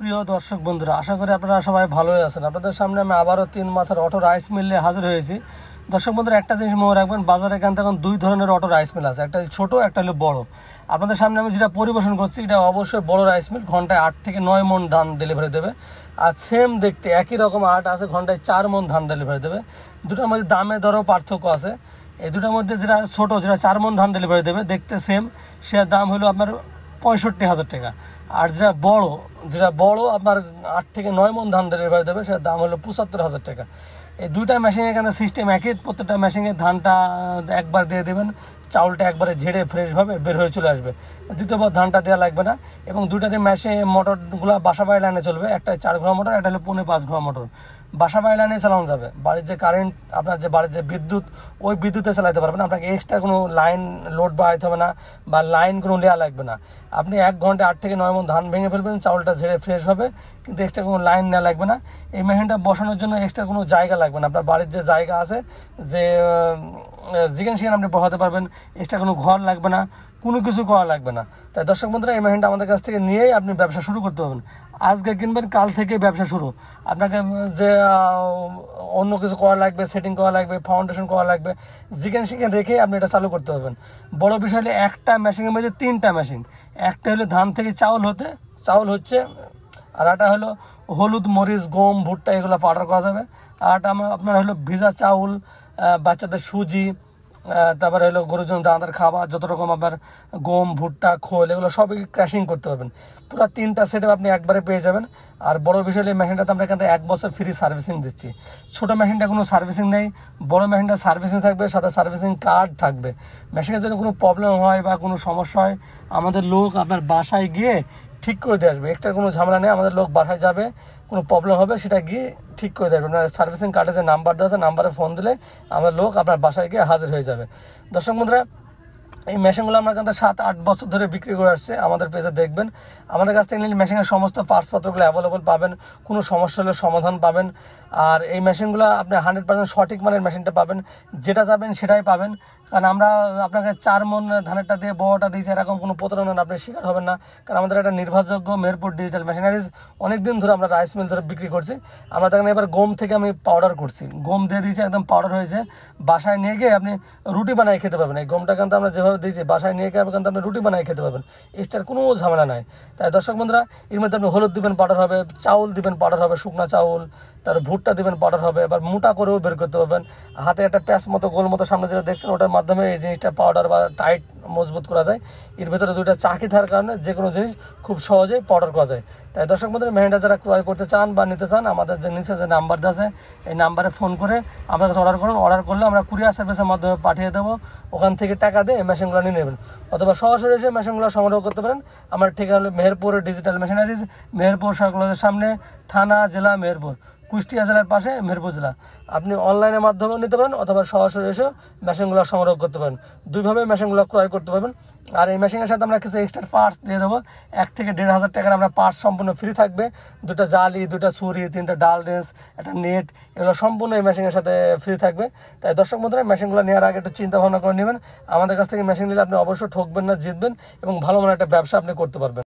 প্রিয় দর্শক বন্ধুরা, আশা করি আপনারা সবাই ভালোই আছেন। আপনাদের সামনে আমি আবারও 3 মাথার অটো রাইস মিলে হাজির হয়েছি। দর্শক বন্ধুরা, একটা জিনিস মনে রাখবেন, বাজারে এখান থেকে দুই ধরনের অটো রাইস মিল আছে, একটা ছোট, একটা হলো বড়। আপনাদের সামনে আমি যেটা পরিবেশন করছি এটা অবশ্যই বড় রাইস মিল, ঘন্টায় 8 থেকে 9 মণ ধান ডেলিভারি দেবে। আর সেম দেখতে একই রকম আট আছে, ঘন্টায় 4 মণ ধান ডেলিভারি দেবে। দুটোর মধ্যে দামে দরও পার্থক্য আছে। এই দুটোর মধ্যে যেটা ছোটো, যেটা 4 মণ ধান ডেলিভারি দেবে, দেখতে সেম, সেটার দাম হলো আপনার 65,000 টাকা। আর যেটা বড় আপনার 8 থেকে 9 মণ ধান ডেলিভারি দেবে, সেটার দাম হলো 75,000 টাকা। এই দুইটা মেশিনের এখানে সিস্টেম একই, প্রত্যেকটা মেশিনে ধানটা একবার দিয়ে দেবেন, চাউলটা একবারে ঝেড়ে ফ্রেশভাবে বের হয়ে চলে আসবে, দ্বিতীয়বার ধানটা দেওয়া লাগবে না। এবং দুইটাতে মেশিন মোটরগুলো বাসাবাড়ি লাইনে চলবে, একটা 4 ঘোড়া মোটর, একটা হলো 5.5 ঘোড়া মোটর। বাসাবাড়ি লাইনে চালানো যাবে। বাড়ির যে কারেন্ট, আপনার যে বাড়ির যে বিদ্যুৎ, ওই বিদ্যুতে চালাতে পারবেন। আপনাকে এক্সট্রা কোনো লাইন লোড বাড়াইতে হবে না, বা লাইন কোনো নেওয়া লাগবে না। আপনি 1 ঘন্টায় 8 থেকে 9 মণ ধান ভেঙে ফেলবেন, চাউলটা ঝেড়ে ফ্রেশ হবে, কিন্তু এক্সট্রা কোনো লাইন নেওয়া লাগবে না। এই মেশিনটা বসানোর জন্য এক্সট্রা কোনো জায়গা লাগবে না। আপনার বাড়ির যে জায়গা আছে, যে যেখানে সেখানে আপনি বসাতে পারবেন, এক্সট্রা কোনো ঘর লাগবে না, কোনো কিছু করা লাগবে না। তাই দর্শক বন্ধুরা, এই মেশিনটা আমাদের কাছ থেকে নিয়েই আপনি ব্যবসা শুরু করতে পারবেন। আজকে কিনবেন, কাল থেকে ব্যবসা শুরু। আপনাকে যে অন্য কিছু করা লাগবে, সেটিং করা লাগবে, ফাউন্ডেশন করা লাগবে, যেখানে সেখানে রেখে আপনি এটা চালু করতে পারবেন। বড় বিষয় হলে একটা মেশিনের মধ্যে 3টা মেশিন। একটা হলো ধান থেকে চাউল হচ্ছে, আর একটা হলো হলুদ, মরিচ, গম, ভুট্টা, এগুলো পাউডার করা যাবে। আর একটা আপনার হলো ভিজা চাউল, বাচ্চাদের সুজি, তারপরে হলো গরুর জন্য দানাদার খাবার, যত রকম আপনার গম, ভুট্টা, খোল, এগুলো সবই ক্র্যাশিং করতে পারবেন। পুরো 3টা সেটআপ আপনি একবারে পেয়ে যাবেন। আর বড় বিষয় হলে মেশিনটাতে আমরা এখান থেকে 1 বছর ফ্রি সার্ভিসিং দিচ্ছি। ছোটো মেশিনটা কোনো সার্ভিসিং নেই, বড় মেশিনটা সার্ভিসিং থাকবে, সাথে সার্ভিসিং কার্ড থাকবে। মেশিনের যদি কোনো প্রবলেম হয় বা কোনো সমস্যা হয়, আমাদের লোক আপনার বাসায় গিয়ে ঠিক করে দিয়ে আসবে। এক্সট্রা কোনো ঝামেলা নেই, আমাদের লোক বাসায় যাবে, কোনো প্রবলেম হবে সেটা গিয়ে ঠিক করে দেবে। আপনার সার্ভিসিং কার্ডে যে নাম্বার দেওয়া আছে, নাম্বারে ফোন দিলে আমাদের লোক আপনার বাসায় গিয়ে হাজির হয়ে যাবে। দর্শক বন্ধুরা, এই মেশিনগুলো আমরা কিন্তু 7-8 বছর ধরে বিক্রি করে আসছে। আমাদের পেজে দেখবেন, আমাদের কাছ থেকে নিলে মেশিনের সমস্ত পার্টসপত্রগুলো অ্যাভেলেবল পাবেন, কোনো সমস্যা হলে সমাধান পাবেন। আর এই মেশিনগুলো আপনি 100% সঠিক মানের মেশিনটা পাবেন, যেটা যাবেন সেটাই পাবেন। কারণ আমরা আপনাকে 4 মণ ধানেরটা দিয়ে বড়টা দিয়েছি, এরকম কোনো প্রতারণা আপনি শিকার হবেন না। কারণ আমাদের একটা নির্ভরযোগ্য মেহেরপুর ডিজিটাল মেশিনারিজ, অনেক দিন ধরে আমরা রাইস মিল ধরে বিক্রি করছি। আমরা দেখেন এবার গম থেকে আমি পাউডার করছি, গম দিয়ে দিয়েছি, একদম পাউডার হয়েছে। বাসায় নিয়ে গিয়ে আপনি রুটি বানিয়ে খেতে পারবেন। এই গমটা কিন্তু আমরা যেভাবে দিয়েছি, বাসায় নিয়ে গিয়ে কিন্তু আপনি রুটি বানিয়ে খেতে পারবেন, এক্সট্রার কোনো ঝামেলা নাই। তাই দর্শক বন্ধুরা, এর মধ্যে আপনি হলুদ দিবেন, পাউডার হবে, চাউল দিবেন, পাউডার হবে, শুকনা চাউল, তারপর ভুট্টা দিবেন, পাউডার হবে। এবার মোটা করেও বের করতে পারবেন। হাতে একটা প্যাচ মতো, গোল মতো সামনে যেটা দেখছেন, ওটার মাধ্যমে এই জিনিসটা পাউডার বা টাইট মজবুত করা যায়। এর ভিতরে 2টা চাকি থাকার কারণে যে কোনো জিনিস খুব সহজেই পাউডার করা যায়। তাই দর্শক বন্ধুরা, মেশিনটা যারা ক্রয় করতে চান বা নিতে চান, আমাদের যে নিচে যে নাম্বার আছে, এই নাম্বারে ফোন করে আপনার কাছে অর্ডার করুন। অর্ডার করলে আমরা কুরিয়ার সার্ভিসের মাধ্যমে পাঠিয়ে দেবো, ওখান থেকে টাকা দিয়ে মেশিনগুলো নিয়ে নেবেন। অথবা সরাসরি এসে মেশিনগুলো সংগ্রহ করতে পারেন। আমার ঠিকানা হলো মেহেরপুর ডিজিটাল মেশিনারিজ, মেহেরপুর সার্কুলারের সামনে, থানা, জেলা মেহেরপুর, কুষ্টিয়া জেলার পাশে মেহেরপুর জেলা। আপনি অনলাইনের মাধ্যমেও নিতে পারেন, অথবা সরাসরি এসেও মেশিনগুলো সংগ্রহ করতে পারেন। দুইভাবে মেশিনগুলো ক্রয় করতে পারবেন। আর এই মেশিনের সাথে আমরা কিছু এক্সট্রা পার্টস দিয়ে দেবো। 1 থেকে 1,500 টাকার আমরা পার্টস সম্পূর্ণ ফ্রি থাকবে। 2টা জালি, 2টা ছুরি, 3টা ডাল রেঞ্চ, একটা নেট, এগুলো সম্পূর্ণ এই মেশিনের সাথে ফ্রি থাকবে। তাই দর্শক বন্ধুরা, মেশিনগুলো নেওয়ার আগে একটু চিন্তা ভাবনা করে নেবেন। আমাদের কাছ থেকে মেশিন নিলে আপনি অবশ্যই ঠকবেন না, জিতবেন, এবং ভালো মানের একটা ব্যবসা আপনি করতে পারবেন।